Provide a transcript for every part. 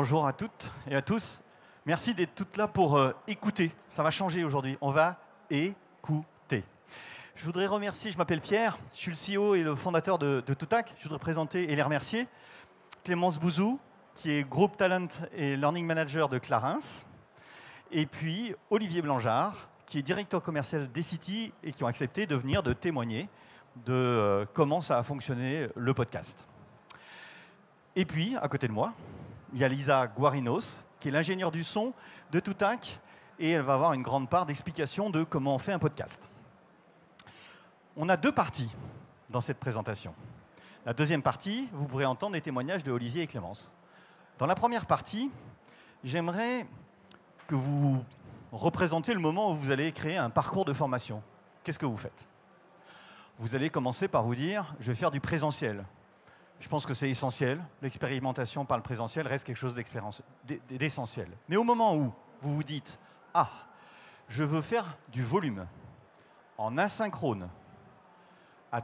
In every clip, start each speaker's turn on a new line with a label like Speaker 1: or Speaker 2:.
Speaker 1: Bonjour à toutes et à tous. Merci d'être toutes là pour écouter. Ça va changer aujourd'hui. On va écouter. Je voudrais remercier, je m'appelle Pierre, je suis le CEO et le fondateur de Toutac. Je voudrais présenter et les remercier. Clémence Bouzou, qui est Group Talent et Learning Manager de Clarins. Et puis Olivier Blanchard, qui est directeur commercial d'Ecity et qui ont accepté de venir de témoigner de comment ça a fonctionné le podcast. Et puis, à côté de moi, il y a Lisa Guarinos, qui est l'ingénieure du son de Toutac, et elle va avoir une grande part d'explication de comment on fait un podcast. On a deux parties dans cette présentation. La deuxième partie, vous pourrez entendre les témoignages de Olivier et Clémence. Dans la première partie, j'aimerais que vous représentiez le moment où vous allez créer un parcours de formation. Qu'est-ce que vous faites? Vous allez commencer par vous dire, je vais faire du présentiel. Je pense que c'est essentiel. L'expérimentation par le présentiel reste quelque chose d'essentiel. Mais au moment où vous vous dites « Ah, je veux faire du volume en asynchrone,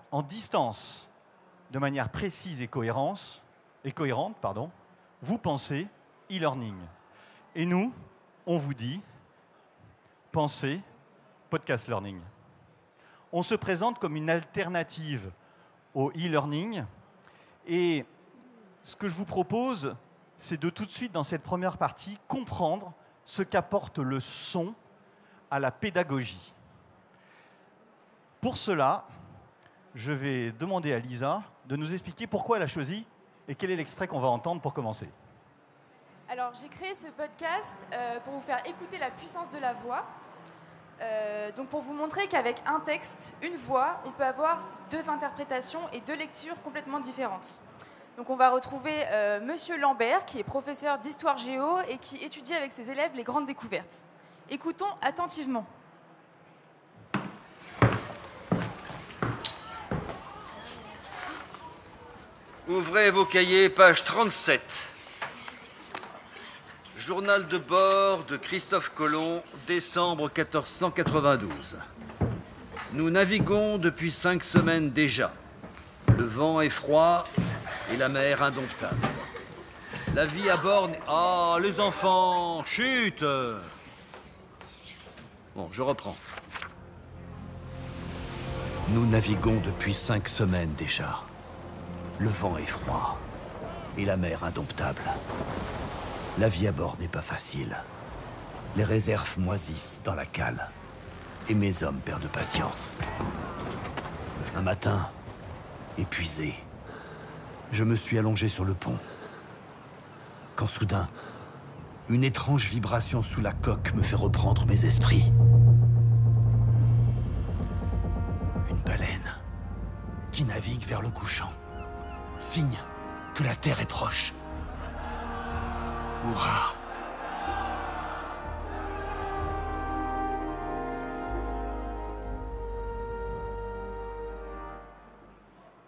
Speaker 1: en distance, de manière précise et cohérente, vous pensez e-learning. » Et nous, on vous dit « Pensez podcast learning ». On se présente comme une alternative au e-learning. Et ce que je vous propose, c'est de tout de suite, dans cette première partie, comprendre ce qu'apporte le son à la pédagogie. Pour cela, je vais demander à Lisa de nous expliquer pourquoi elle a choisi et quel est l'extrait qu'on va entendre pour commencer.
Speaker 2: Alors, j'ai créé ce podcast pour vous faire écouter la puissance de la voix. Donc pour vous montrer qu'avec un texte, une voix, on peut avoir deux interprétations et deux lectures complètement différentes. Donc on va retrouver Monsieur Lambert, qui est professeur d'histoire géo et qui étudie avec ses élèves les grandes découvertes. Écoutons attentivement.
Speaker 3: Ouvrez vos cahiers, page 37. Journal de bord de Christophe Colomb, décembre 1492. Nous naviguons depuis 5 semaines déjà. Le vent est froid et la mer indomptable. La vie à bord... Ah, les enfants, chut! Bon, je reprends. Nous naviguons depuis 5 semaines déjà. Le vent est froid et la mer indomptable. La vie à bord n'est pas facile. Les réserves moisissent dans la cale. Et mes hommes perdent patience. Un matin, épuisé, je me suis allongé sur le pont. Quand soudain, une étrange vibration sous la coque me fait reprendre mes esprits. Une baleine qui navigue vers le couchant. Signe que la terre est proche. Hurrah!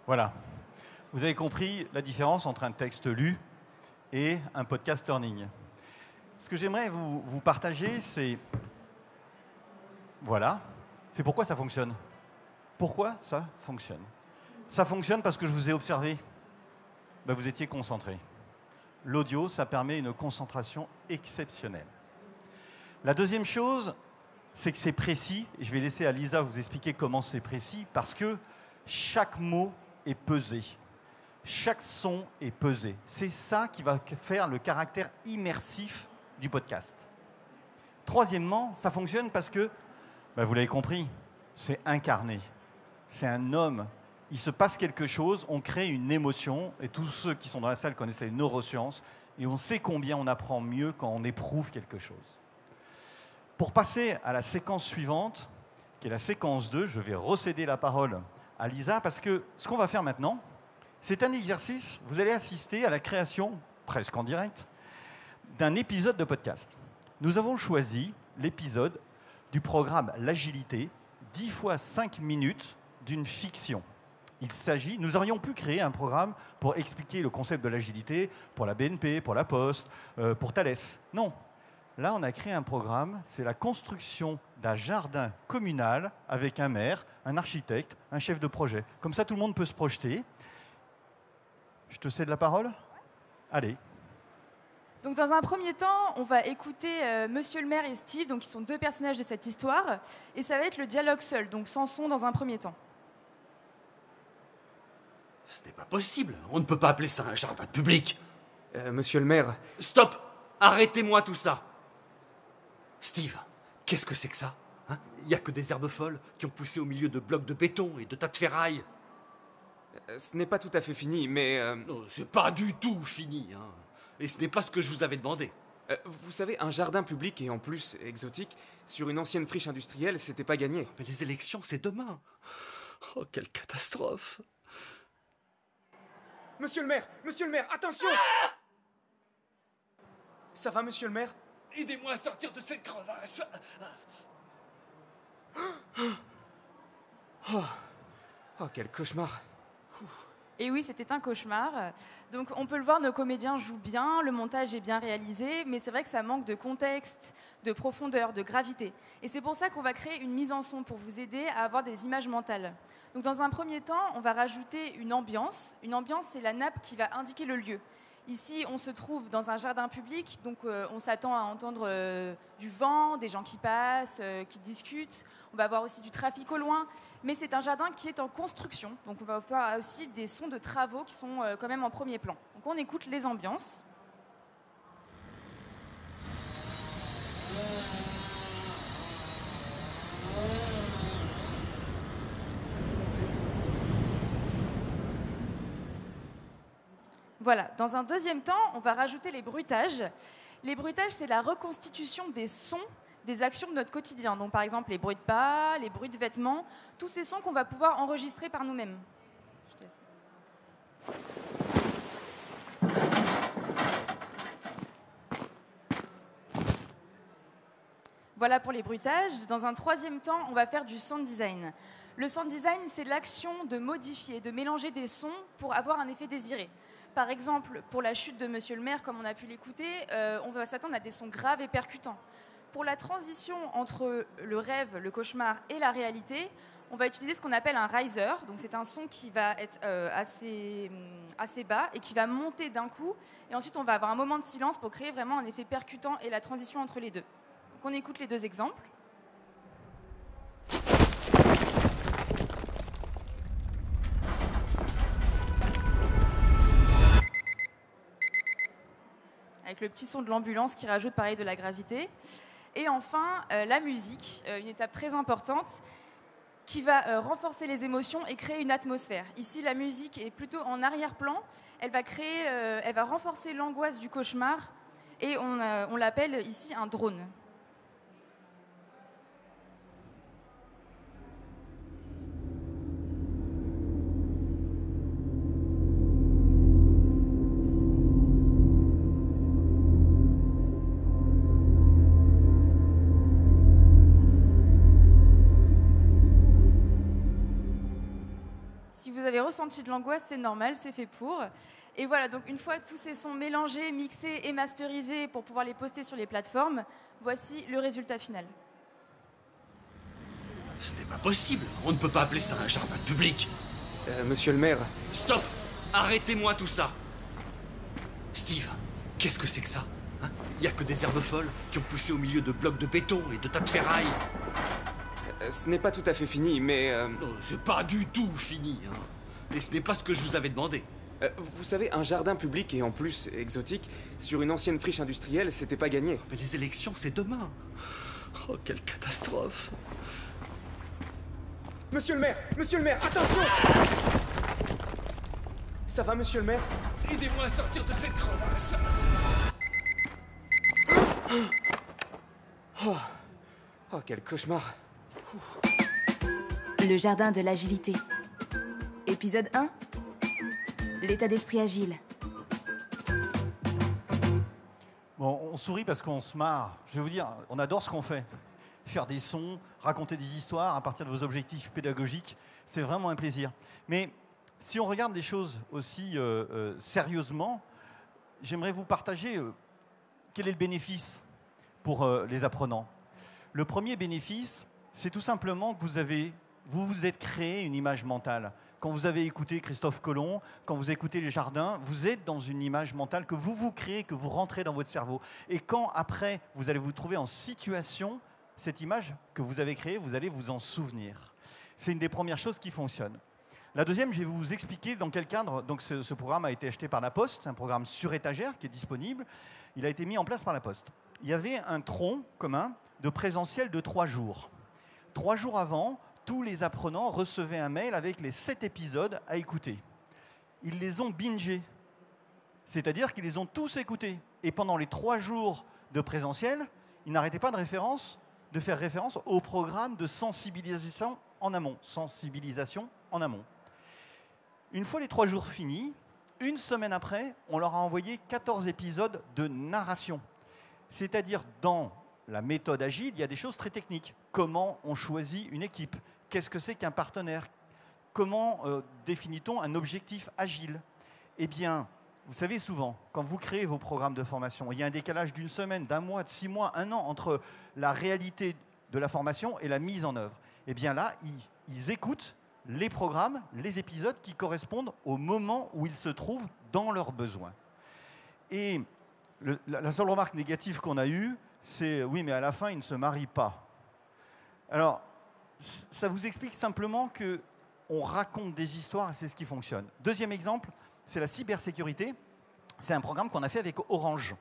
Speaker 1: Voilà. Vous avez compris la différence entre un texte lu et un podcast learning. Ce que j'aimerais vous partager, c'est... Voilà. C'est pourquoi ça fonctionne. Pourquoi ça fonctionne? Ça fonctionne parce que je vous ai observé. Ben, vous étiez concentrés. L'audio, ça permet une concentration exceptionnelle. La deuxième chose, c'est que c'est précis. Et je vais laisser à Lisa vous expliquer comment c'est précis, parce que chaque mot est pesé. Chaque son est pesé. C'est ça qui va faire le caractère immersif du podcast. Troisièmement, ça fonctionne parce que, ben vous l'avez compris, c'est incarné. C'est un homme. Il se passe quelque chose, on crée une émotion, et tous ceux qui sont dans la salle connaissent les neurosciences, et on sait combien on apprend mieux quand on éprouve quelque chose. Pour passer à la séquence suivante, qui est la séquence 2, je vais recéder la parole à Lisa, parce que ce qu'on va faire maintenant, c'est un exercice, vous allez assister à la création, presque en direct, d'un épisode de podcast. Nous avons choisi l'épisode du programme L'Agilité, 10 fois 5 minutes d'une fiction. Nous aurions pu créer un programme pour expliquer le concept de l'agilité pour la BNP, pour la Poste, pour Thales. Non. Là, on a créé un programme, c'est la construction d'un jardin communal avec un maire, un architecte, un chef de projet. Comme ça, tout le monde peut se projeter. Je te cède la parole ? Allez.
Speaker 2: Donc dans un premier temps, on va écouter Monsieur le maire et Steve, donc qui sont deux personnages de cette histoire, et ça va être le dialogue seul, donc sans son dans un premier temps.
Speaker 3: Ce n'est pas possible. On ne peut pas appeler ça un jardin public.
Speaker 4: Monsieur le maire...
Speaker 3: Stop! Arrêtez-moi tout ça! Steve, qu'est-ce que c'est que ça? Il n'y a que des herbes folles qui ont poussé au milieu de blocs de béton et de tas de ferraille.
Speaker 4: Ce n'est pas tout à fait fini, mais...
Speaker 3: Non, c'est pas du tout fini, hein. Et ce n'est pas ce que je vous avais demandé.
Speaker 4: Vous savez, un jardin public et en plus exotique, sur une ancienne friche industrielle, c'était pas gagné.
Speaker 3: Mais les élections, c'est demain. Oh, quelle catastrophe!
Speaker 4: Monsieur le maire, attention! Ça va, monsieur le maire?
Speaker 3: Aidez-moi à sortir de cette crevasse!
Speaker 4: Oh, quel cauchemar!
Speaker 2: Et oui, c'était un cauchemar. Donc on peut le voir, nos comédiens jouent bien, le montage est bien réalisé, mais c'est vrai que ça manque de contexte, de profondeur, de gravité. Et c'est pour ça qu'on va créer une mise en son pour vous aider à avoir des images mentales. Donc dans un premier temps, on va rajouter une ambiance. Une ambiance, c'est la nappe qui va indiquer le lieu. Ici, on se trouve dans un jardin public, donc on s'attend à entendre du vent, des gens qui passent, qui discutent. On va avoir aussi du trafic au loin, mais c'est un jardin qui est en construction. Donc on va avoir aussi des sons de travaux qui sont quand même en premier plan. Donc on écoute les ambiances. Voilà, dans un deuxième temps, on va rajouter les bruitages. Les bruitages, c'est la reconstitution des sons, des actions de notre quotidien. Donc par exemple, les bruits de pas, les bruits de vêtements, tous ces sons qu'on va pouvoir enregistrer par nous-mêmes. Voilà pour les bruitages. Dans un troisième temps, on va faire du sound design. Le sound design, c'est l'action de modifier, de mélanger des sons pour avoir un effet désiré. Par exemple, pour la chute de Monsieur le maire, comme on a pu l'écouter, on va s'attendre à des sons graves et percutants. Pour la transition entre le rêve, le cauchemar et la réalité, on va utiliser ce qu'on appelle un riser. Donc c'est un son qui va être assez bas et qui va monter d'un coup. Et ensuite, on va avoir un moment de silence pour créer vraiment un effet percutant et la transition entre les deux. Donc on écoute les deux exemples. Avec le petit son de l'ambulance qui rajoute pareil de la gravité. Et enfin, la musique, une étape très importante qui va renforcer les émotions et créer une atmosphère. Ici, la musique est plutôt en arrière-plan. Elle va renforcer l'angoisse du cauchemar et on l'appelle ici un drone. Si vous avez ressenti de l'angoisse, c'est normal, c'est fait pour. Et voilà, donc une fois tous ces sons mélangés, mixés et masterisés pour pouvoir les poster sur les plateformes, voici le résultat final.
Speaker 3: Ce n'est pas possible. On ne peut pas appeler ça un jardin public.
Speaker 4: Monsieur le maire...
Speaker 3: Stop! Arrêtez-moi tout ça! Steve, qu'est-ce que c'est que ça? Il n'y a que des herbes folles qui ont poussé au milieu de blocs de béton et de tas de ferraille.
Speaker 4: Ce n'est pas tout à fait fini, mais...
Speaker 3: Non, c'est pas du tout fini, hein. Et ce n'est pas ce que je vous avais demandé.
Speaker 4: Vous savez, un jardin public et en plus exotique, sur une ancienne friche industrielle, c'était pas gagné.
Speaker 3: Mais les élections, c'est demain. Oh, quelle catastrophe.
Speaker 4: Monsieur le maire, attention! Ça va, monsieur le maire?
Speaker 3: Aidez-moi à sortir de cette crevasse.
Speaker 4: Oh, quel cauchemar.
Speaker 5: Le jardin de l'agilité. Épisode 1. L'état d'esprit agile.
Speaker 1: Bon, on sourit parce qu'on se marre. Je vais vous dire, on adore ce qu'on fait. Faire des sons, raconter des histoires à partir de vos objectifs pédagogiques, c'est vraiment un plaisir. Mais si on regarde des choses aussi sérieusement, j'aimerais vous partager quel est le bénéfice pour les apprenants. Le premier bénéfice, c'est tout simplement que vous vous êtes créé une image mentale. Quand vous avez écouté Christophe Colomb, quand vous écoutez Les Jardins, vous êtes dans une image mentale que vous vous créez, que vous rentrez dans votre cerveau. Et quand après, vous allez vous trouver en situation, cette image que vous avez créée, vous allez vous en souvenir. C'est une des premières choses qui fonctionne. La deuxième, je vais vous expliquer dans quel cadre. Donc ce programme a été acheté par La Poste, un programme sur étagère qui est disponible. Il a été mis en place par La Poste. Il y avait un tronc commun de présentiel de 3 jours. 3 jours avant, tous les apprenants recevaient un mail avec les 7 épisodes à écouter. Ils les ont bingés, c'est-à-dire qu'ils les ont tous écoutés. Et pendant les 3 jours de présentiel, ils n'arrêtaient pas de faire référence au programme de sensibilisation en amont. Une fois les 3 jours finis, une semaine après, on leur a envoyé 14 épisodes de narration. C'est-à-dire, dans la méthode agile, il y a des choses très techniques. Comment on choisit une équipe? Qu'est-ce que c'est qu'un partenaire? Comment définit-on un objectif agile? Eh bien, vous savez souvent, quand vous créez vos programmes de formation, il y a un décalage d'1 semaine, d'1 mois, de 6 mois, 1 an entre la réalité de la formation et la mise en œuvre. Eh bien là, ils écoutent les programmes, les épisodes qui correspondent au moment où ils se trouvent dans leurs besoins. Et la seule remarque négative qu'on a eue, c'est « oui, mais à la fin, ils ne se marient pas ». Alors, ça vous explique simplement qu'on raconte des histoires et c'est ce qui fonctionne. Deuxième exemple, c'est la cybersécurité. C'est un programme qu'on a fait avec Orange.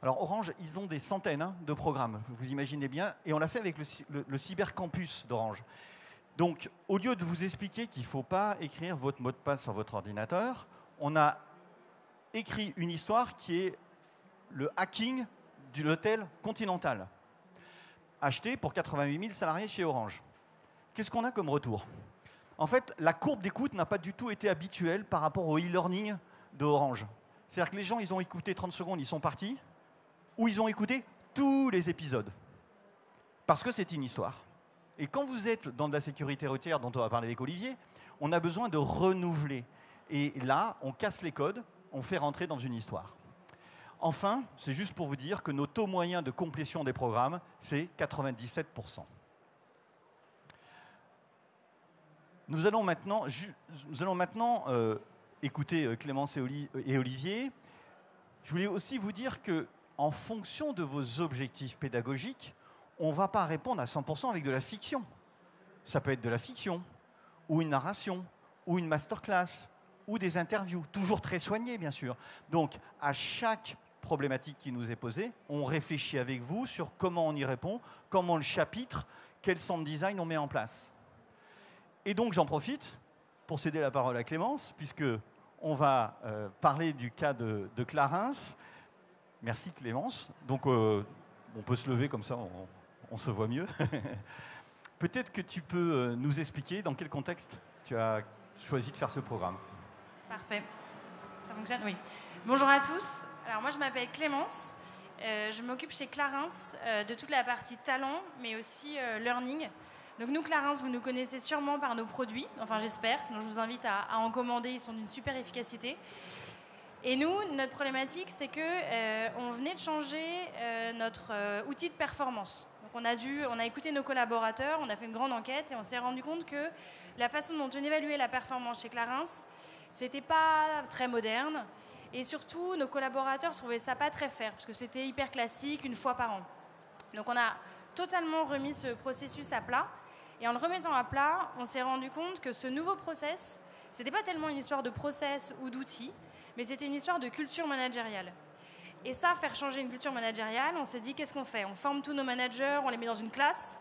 Speaker 1: Alors Orange, ils ont des centaines de programmes, vous imaginez bien, et on l'a fait avec le cybercampus d'Orange. Donc, au lieu de vous expliquer qu'il ne faut pas écrire votre mot de passe sur votre ordinateur, on a écrit une histoire qui est le hacking de l'hôtel Continental, acheté pour 88 000 salariés chez Orange. Qu'est-ce qu'on a comme retour? En fait, la courbe d'écoute n'a pas du tout été habituelle par rapport au e-learning d'Orange. C'est-à-dire que les gens, ils ont écouté 30 secondes, ils sont partis, ou ils ont écouté tous les épisodes. Parce que c'est une histoire. Et quand vous êtes dans de la sécurité routière, dont on va parler avec Olivier, on a besoin de renouveler. Et là, on casse les codes, on fait rentrer dans une histoire. Enfin, c'est juste pour vous dire que nos taux moyens de complétion des programmes, c'est 97%. Nous allons maintenant écouter Clémence et Olivier. Je voulais aussi vous dire qu'en fonction de vos objectifs pédagogiques, on ne va pas répondre à 100% avec de la fiction. Ça peut être de la fiction, ou une narration, ou une masterclass, ou des interviews, toujours très soignées, bien sûr. Donc, à chaque problématique qui nous est posée, on réfléchit avec vous sur comment on y répond, comment on le chapitre, quel sound design on met en place. Et donc, j'en profite pour céder la parole à Clémence, puisqu'on va parler du cas de Clarins. Merci Clémence. Donc, on peut se lever comme ça, on se voit mieux. Peut-être que tu peux nous expliquer dans quel contexte tu as choisi de faire ce programme.
Speaker 6: Parfait. Ça fonctionne? Oui. Bonjour à tous. Alors, moi, je m'appelle Clémence. Je m'occupe chez Clarins de toute la partie talent, mais aussi learning. Donc nous, Clarins, vous nous connaissez sûrement par nos produits, enfin j'espère, sinon je vous invite à en commander, ils sont d'une super efficacité. Et nous, notre problématique, c'est qu'on venait de changer notre outil de performance. Donc on a écouté nos collaborateurs, on a fait une grande enquête et on s'est rendu compte que la façon dont on évaluait la performance chez Clarins, c'était pas très moderne. Et surtout, nos collaborateurs trouvaient ça pas très fair, parce que c'était hyper classique, une fois par an. Donc on a totalement remis ce processus à plat. Et en le remettant à plat, on s'est rendu compte que ce nouveau process, ce n'était pas tellement une histoire de process ou d'outils, mais c'était une histoire de culture managériale. Et ça, faire changer une culture managériale, on s'est dit, qu'est-ce qu'on fait? On forme tous nos managers, on les met dans une classe,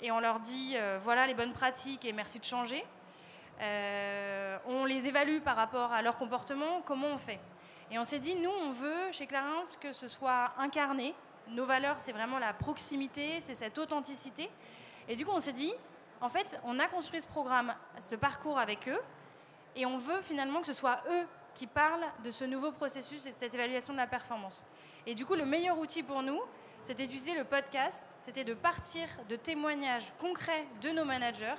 Speaker 6: et on leur dit, voilà les bonnes pratiques et merci de changer. On les évalue par rapport à leur comportement, comment on fait? Et on s'est dit, nous, on veut, chez Clarins, que ce soit incarné. Nos valeurs, c'est vraiment la proximité, c'est cette authenticité. Et du coup, on s'est dit, en fait, on a construit ce programme, ce parcours avec eux, et on veut finalement que ce soit eux qui parlent de ce nouveau processus et de cette évaluation de la performance. Et du coup, le meilleur outil pour nous, c'était d'utiliser le podcast, c'était de partir de témoignages concrets de nos managers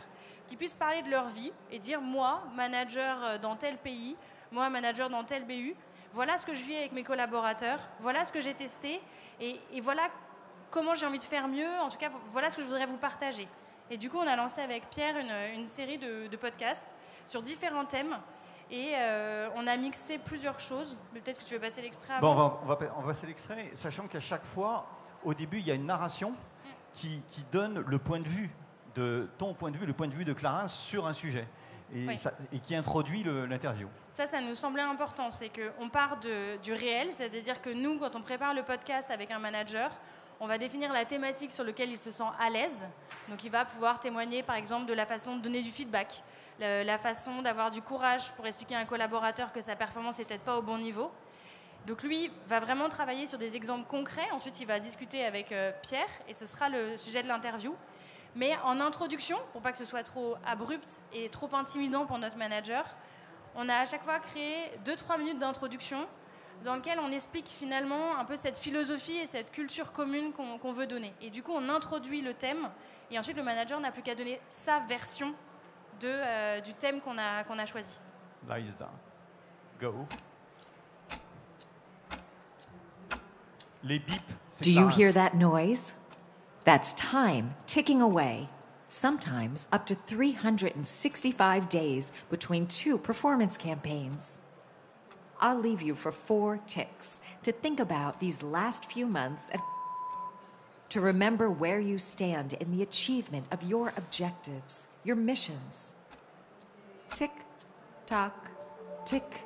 Speaker 6: qui puissent parler de leur vie et dire, moi, manager dans tel pays, moi, manager dans tel BU, voilà ce que je vis avec mes collaborateurs, voilà ce que j'ai testé, et voilà comment j'ai envie de faire mieux, en tout cas, voilà ce que je voudrais vous partager. Et du coup, on a lancé avec Pierre une série de podcasts sur différents thèmes. Et on a mixé plusieurs choses. Peut-être que tu veux passer l'extrait avant.
Speaker 1: Bon, on va passer l'extrait, sachant qu'à chaque fois, au début, il y a une narration qui donne le point de vue de ton point de vue, le point de vue de Clarins sur un sujet. Et qui introduit l'interview.
Speaker 6: Ça nous semblait important. C'est qu'on part du réel, c'est-à-dire que nous, quand on prépare le podcast avec un manager, on va définir la thématique sur laquelle il se sent à l'aise. Donc il va pouvoir témoigner, par exemple, de la façon de donner du feedback, la façon d'avoir du courage pour expliquer à un collaborateur que sa performance n'est peut-être pas au bon niveau. Donc lui va vraiment travailler sur des exemples concrets. Ensuite, il va discuter avec Pierre et ce sera le sujet de l'interview. Mais en introduction, pour pas que ce soit trop abrupt et trop intimidant pour notre manager, on a à chaque fois créé 2-3 minutes d'introduction dans lequel on explique finalement un peu cette philosophie et cette culture commune qu'on veut donner. Et du coup, on introduit le thème et ensuite le manager n'a plus qu'à donner sa version du thème qu'on a choisi.
Speaker 1: Liza, go. Les bips, c'est
Speaker 7: Do you
Speaker 1: Clarins.
Speaker 7: hear that noise? That's time ticking away. Sometimes up to 365 days between 2 performance campaigns. I'll leave you for 4 ticks to think about these last few months and to remember where you stand in the achievement of your objectives, your missions. Tick, tock, tick,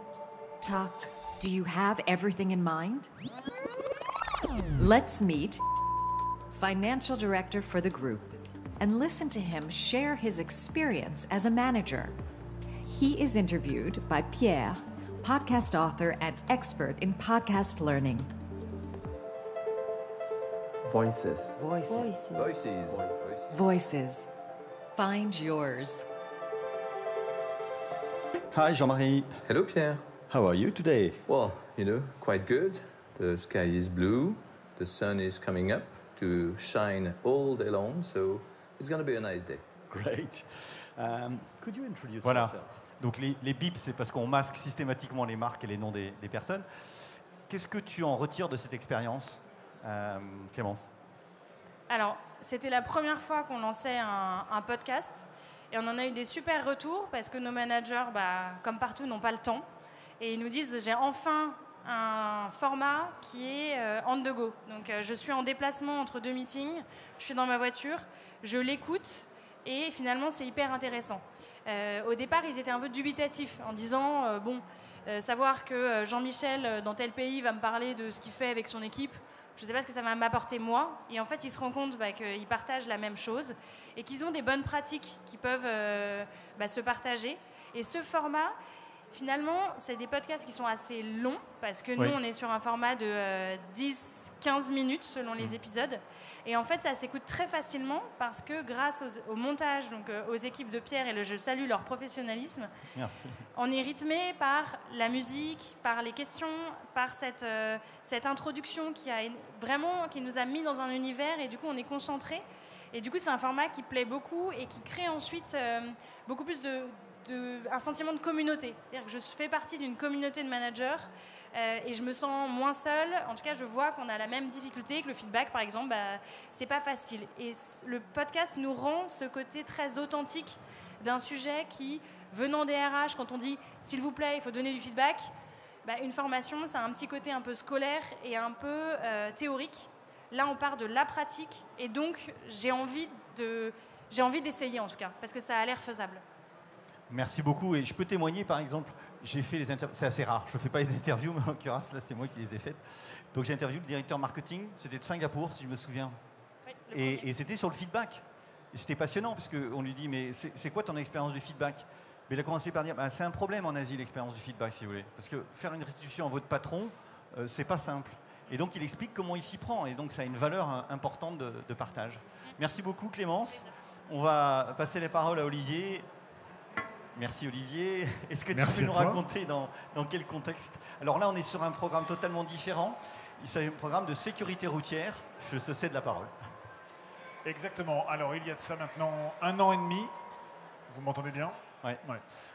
Speaker 7: tock. Do you have everything in mind? Let's meet Financial Director for the group, and listen to him share his experience as a manager. He is interviewed by Pierre, podcast author and expert in podcast learning.
Speaker 8: Voices.
Speaker 7: Voices. Find yours.
Speaker 1: Hi, Jean-Marie.
Speaker 8: Hello, Pierre.
Speaker 1: How are you today?
Speaker 8: Well, quite good. The sky is blue. The sun is coming up to shine all day long, so it's going to be a nice day.
Speaker 1: Great. Could you introduce Voilà. yourself? Donc les bips, c'est parce qu'on masque systématiquement les marques et les noms des personnes. Qu'est-ce que tu en retires de cette expérience, Clémence?
Speaker 6: Alors, c'était la première fois qu'on lançait un podcast et on en a eu des super retours parce que nos managers, comme partout, n'ont pas le temps. Et ils nous disent, j'ai enfin un format qui est on the go. Donc, je suis en déplacement entre 2 meetings, je suis dans ma voiture, je l'écoute et finalement, c'est hyper intéressant. Au départ, ils étaient un peu dubitatifs en disant, savoir que Jean-Michel, dans tel pays, va me parler de ce qu'il fait avec son équipe, je ne sais pas ce que ça va m'apporter moi. Et en fait, ils se rendent compte qu'ils partagent la même chose et qu'ils ont des bonnes pratiques qui peuvent se partager. Et ce format, finalement, c'est des podcasts qui sont assez longs parce que nous, on est sur un format de 10-15 minutes selon les épisodes. Et en fait, ça s'écoute très facilement parce que grâce au montage, donc aux équipes de Pierre, et je salue leur professionnalisme,
Speaker 1: Merci.
Speaker 6: on est rythmé par la musique, par les questions, par cette introduction qui nous a mis dans un univers et du coup, on est concentré. Et du coup, c'est un format qui plaît beaucoup et qui crée ensuite beaucoup plus un sentiment de communauté. C'est-à-dire que je fais partie d'une communauté de managers et je me sens moins seule. En tout cas, je vois qu'on a la même difficulté, que le feedback, par exemple, c'est pas facile. Et le podcast nous rend ce côté très authentique d'un sujet qui, venant des RH, quand on dit « s'il vous plaît, il faut donner du feedback », une formation, ça a un petit côté un peu scolaire et un peu théorique. Là, on part de la pratique et donc j'ai envie d'essayer en tout cas, parce que ça a l'air faisable.
Speaker 1: Merci beaucoup. Et je peux témoigner, par exemple, j'ai fait les interviews, c'est assez rare, je ne fais pas les interviews, mais en l'occurrence, là, c'est moi qui les ai faites. Donc j'ai interviewé le directeur marketing, c'était de Singapour, si je me souviens.
Speaker 6: Oui,
Speaker 1: Et c'était sur le feedback. Et c'était passionnant, parce qu'on lui dit, mais c'est quoi ton expérience du feedback? Mais il a commencé par dire, c'est un problème en Asie, l'expérience du feedback, si vous voulez. Parce que faire une restitution à votre patron, c'est pas simple. Et donc il explique comment il s'y prend. Et donc ça a une valeur importante de partage. Merci beaucoup, Clémence. On va passer les paroles à Olivier. Merci Olivier. Est-ce que tu peux nous raconter dans quel contexte? Alors là, on est sur un programme totalement différent. Il s'agit d'un programme de sécurité routière. Je te cède la parole.
Speaker 9: Exactement. Alors, il y a de ça maintenant 1 an et demi. Vous m'entendez bien?
Speaker 1: Ouais.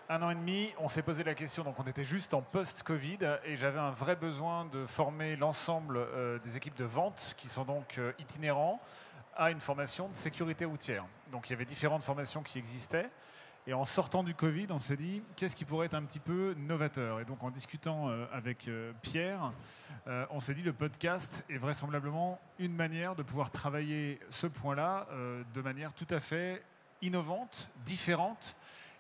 Speaker 9: 1 an et demi, on s'est posé la question, donc on était juste en post-Covid et j'avais un vrai besoin de former l'ensemble des équipes de vente qui sont donc itinérants à une formation de sécurité routière. Donc il y avait différentes formations qui existaient. Et en sortant du Covid, on s'est dit, qu'est-ce qui pourrait être un petit peu novateur? Et donc en discutant avec Pierre, on s'est dit, le podcast est vraisemblablement une manière de pouvoir travailler ce point-là de manière tout à fait innovante, différente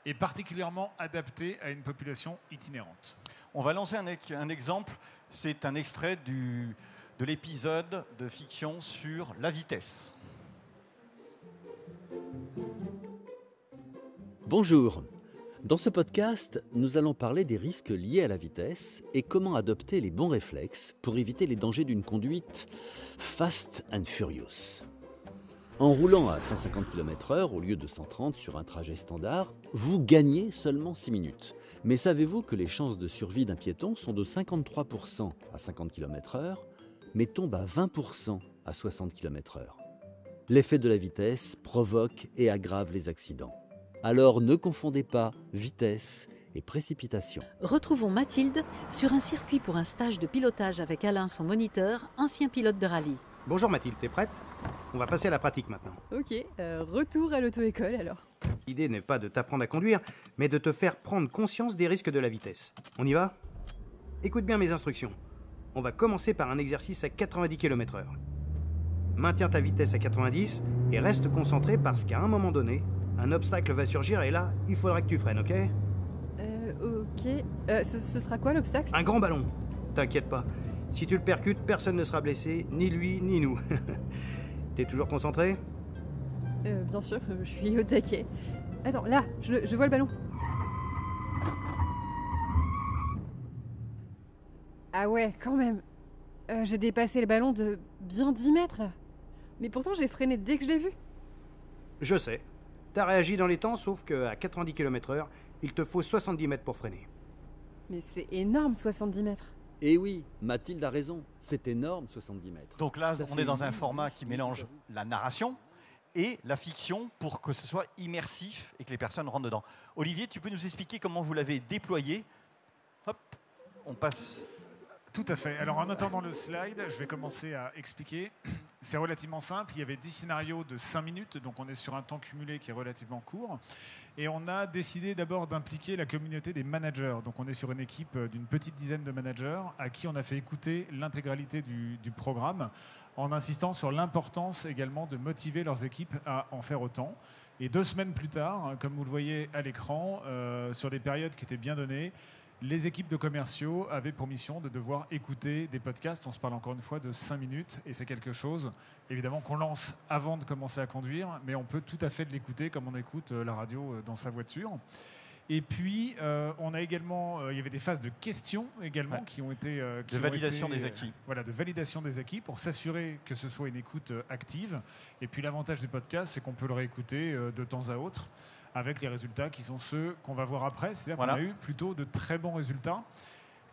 Speaker 9: et particulièrement adaptée à une population itinérante.
Speaker 1: On va lancer un exemple. C'est un extrait de l'épisode de fiction sur la vitesse.
Speaker 10: Bonjour. Dans ce podcast, nous allons parler des risques liés à la vitesse et comment adopter les bons réflexes pour éviter les dangers d'une conduite fast and furious. En roulant à 150 km/h au lieu de 130 sur un trajet standard, vous gagnez seulement 6 minutes. Mais savez-vous que les chances de survie d'un piéton sont de 53% à 50 km/h, mais tombent à 20% à 60 km/h. L'effet de la vitesse provoque et aggrave les accidents. Alors ne confondez pas vitesse et précipitation.
Speaker 11: Retrouvons Mathilde sur un circuit pour un stage de pilotage avec Alain, son moniteur, ancien pilote de rallye.
Speaker 12: Bonjour Mathilde, t'es prête? On va passer à la pratique maintenant.
Speaker 13: Ok, retour à l'auto-école alors.
Speaker 12: L'idée n'est pas de t'apprendre à conduire, mais de te faire prendre conscience des risques de la vitesse. On y va? Écoute bien mes instructions. On va commencer par un exercice à 90 km/h. Maintiens ta vitesse à 90 et reste concentré parce qu'à un moment donné, un obstacle va surgir et là, il faudra que tu freines, ok?
Speaker 13: Ok. Ce sera quoi l'obstacle?
Speaker 12: Un grand ballon. T'inquiète pas. Si tu le percutes, personne ne sera blessé, ni lui, ni nous. T'es toujours concentré?
Speaker 13: Bien sûr, je suis au taquet. Attends, là, je vois le ballon. Ah ouais, quand même. J'ai dépassé le ballon de bien 10 mètres. Mais pourtant, j'ai freiné dès que je l'ai vu.
Speaker 12: Je sais. T'as réagi dans les temps, sauf qu'à 90 km/h, il te faut 70 mètres pour freiner.
Speaker 13: Mais c'est énorme, 70 mètres.
Speaker 10: Et oui, Mathilde a raison, c'est énorme 70 mètres.
Speaker 1: Donc là, on est dans un format qui mélange la narration et la fiction pour que ce soit immersif et que les personnes rentrent dedans. Olivier, tu peux nous expliquer comment vous l'avez déployé? Hop, on passe...
Speaker 9: Tout à fait. Alors en attendant le slide, je vais commencer à expliquer. C'est relativement simple. Il y avait 10 scénarios de 5 minutes, donc on est sur un temps cumulé qui est relativement court. Et on a décidé d'abord d'impliquer la communauté des managers. Donc on est sur une équipe d'une petite dizaine de managers à qui on a fait écouter l'intégralité du programme en insistant sur l'importance également de motiver leurs équipes à en faire autant. Et 2 semaines plus tard, comme vous le voyez à l'écran, sur des périodes qui étaient bien données, les équipes de commerciaux avaient pour mission de devoir écouter des podcasts. On se parle encore une fois de 5 minutes et c'est quelque chose, évidemment, qu'on lance avant de commencer à conduire, mais on peut tout à fait l'écouter comme on écoute la radio dans sa voiture. Et puis, on a également, il y avait des phases de questions également qui ont été...
Speaker 1: de validation des acquis.
Speaker 9: Voilà, de validation des acquis pour s'assurer que ce soit une écoute active. Et puis l'avantage du podcast, c'est qu'on peut le réécouter de temps à autre, avec les résultats qui sont ceux qu'on va voir après. C'est-à-dire qu'on a eu plutôt de très bons résultats.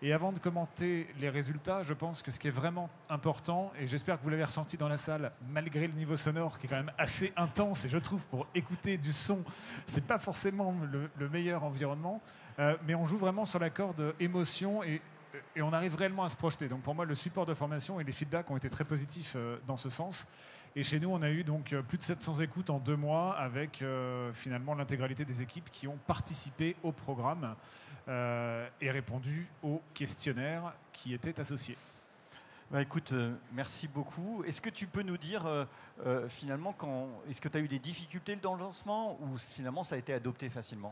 Speaker 9: Et avant de commenter les résultats, je pense que ce qui est vraiment important, et j'espère que vous l'avez ressenti dans la salle, malgré le niveau sonore qui est quand même assez intense, et je trouve pour écouter du son, c'est pas forcément le meilleur environnement, mais on joue vraiment sur la corde émotion et on arrive réellement à se projeter. Donc pour moi, le support de formation et les feedbacks ont été très positifs dans ce sens. Et chez nous, on a eu donc plus de 700 écoutes en 2 mois avec finalement l'intégralité des équipes qui ont participé au programme et répondu aux questionnaires qui étaient associés.
Speaker 1: Bah écoute, merci beaucoup. Est-ce que tu peux nous dire finalement, est-ce que tu as eu des difficultés dans le lancement ou finalement ça a été adopté facilement?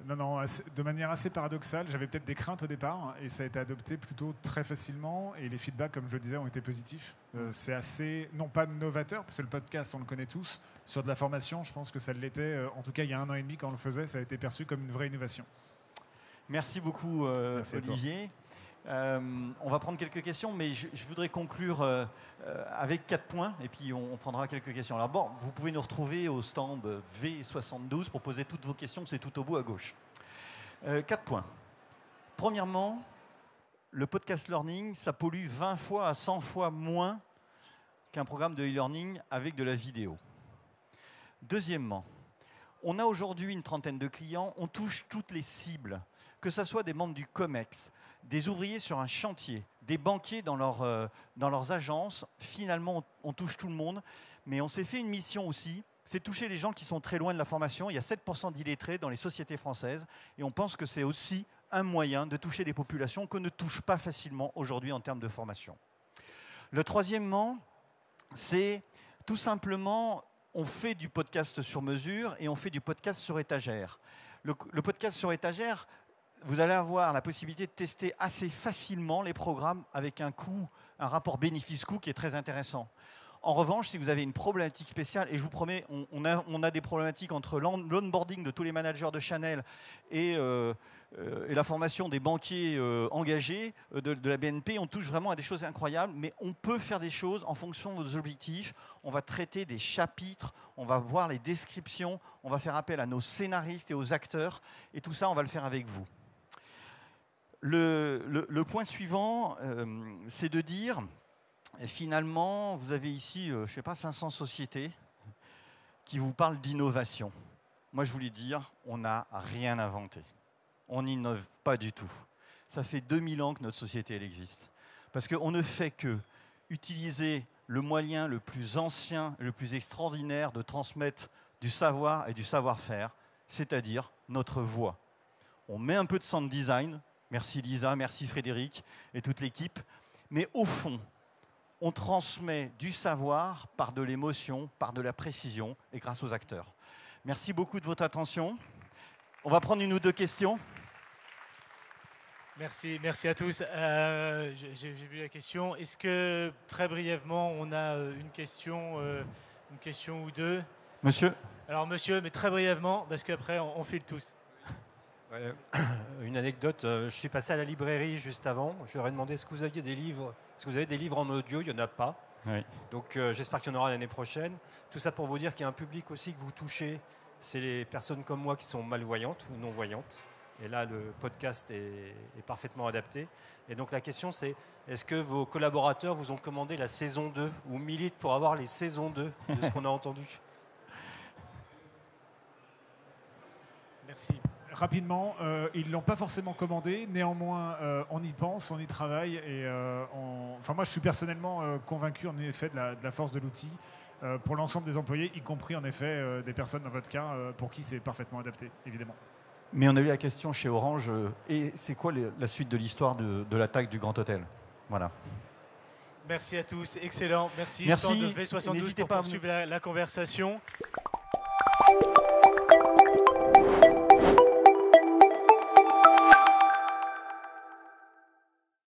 Speaker 9: Non, de manière assez paradoxale. J'avais peut-être des craintes au départ et ça a été adopté plutôt très facilement et les feedbacks, comme je le disais, ont été positifs. C'est assez, non pas novateur, parce que le podcast, on le connaît tous. Sur de la formation, je pense que ça l'était. En tout cas, il y a 1 an et demi, quand on le faisait, ça a été perçu comme une vraie innovation.
Speaker 1: Merci beaucoup,
Speaker 9: Merci
Speaker 1: Olivier. On va prendre quelques questions, mais je voudrais conclure avec 4 points, et puis on prendra quelques questions. Alors bon, vous pouvez nous retrouver au stand V72 pour poser toutes vos questions, c'est tout au bout à gauche. 4 points. Premièrement, le podcast learning, ça pollue 20 fois à 100 fois moins qu'un programme de e-learning avec de la vidéo. Deuxièmement, on a aujourd'hui une trentaine de clients, on touche toutes les cibles, que ce soit des membres du COMEX, des ouvriers sur un chantier, des banquiers dans leurs agences. Finalement, on touche tout le monde. Mais on s'est fait une mission aussi, c'est toucher les gens qui sont très loin de la formation. Il y a 7% d'illettrés dans les sociétés françaises. Et on pense que c'est aussi un moyen de toucher des populations qu'on ne touche pas facilement aujourd'hui en termes de formation. Le troisièmement, c'est tout simplement, on fait du podcast sur mesure et on fait du podcast sur étagère. Le podcast sur étagère, vous allez avoir la possibilité de tester assez facilement les programmes avec un coût, un rapport bénéfice-coût qui est très intéressant. En revanche, si vous avez une problématique spéciale, et je vous promets, on a des problématiques entre l'onboarding de tous les managers de Chanel et la formation des banquiers engagés de la BNP, on touche vraiment à des choses incroyables, mais on peut faire des choses en fonction de vos objectifs. On va traiter des chapitres, on va voir les descriptions, on va faire appel à nos scénaristes et aux acteurs, et tout ça, on va le faire avec vous. Le point suivant, c'est de dire... Et finalement, vous avez ici, je ne sais pas, 500 sociétés qui vous parlent d'innovation. Moi, je voulais dire, on n'a rien inventé. On n'innove pas du tout. Ça fait 2000 ans que notre société elle existe. Parce qu'on ne fait que utiliser le moyen le plus ancien, le plus extraordinaire de transmettre du savoir et du savoir-faire, c'est-à-dire notre voix. On met un peu de sound design, merci Lisa, merci Frédéric et toute l'équipe, mais au fond, on transmet du savoir par de l'émotion, par de la précision et grâce aux acteurs. Merci beaucoup de votre attention. On va prendre une ou deux questions.
Speaker 14: Merci à tous. J'ai vu la question. Est-ce que, très brièvement, on a une question ou deux?
Speaker 1: Monsieur.
Speaker 14: Alors, monsieur, mais très brièvement, parce qu'après, on file tous.
Speaker 15: Ouais, une anecdote, je suis passé à la librairie juste avant, je leur ai demandé est-ce que vous aviez des livres, est-ce que vous avez des livres en audio, il n'y en a pas.
Speaker 1: Oui.
Speaker 15: Donc j'espère qu'il y en aura l'année prochaine. Tout ça pour vous dire qu'il y a un public aussi que vous touchez, c'est les personnes comme moi qui sont malvoyantes ou non-voyantes. Et là, le podcast est parfaitement adapté. Et donc la question c'est, est-ce que vos collaborateurs vous ont commandé la saison 2 ou militent pour avoir les saisons 2 de ce qu'on a entendu?
Speaker 9: Merci. Rapidement, ils ne l'ont pas forcément commandé, néanmoins on y pense, on y travaille et enfin, moi je suis personnellement convaincu en effet de la force de l'outil pour l'ensemble des employés, y compris en effet des personnes dans votre cas pour qui c'est parfaitement adapté, évidemment.
Speaker 1: Mais on a eu la question chez Orange, et c'est quoi la suite de l'histoire de l'attaque du Grand Hôtel? Voilà.
Speaker 14: Merci à tous, excellent. Merci.
Speaker 1: Merci.
Speaker 14: Stand de V72 pour poursuivre la conversation.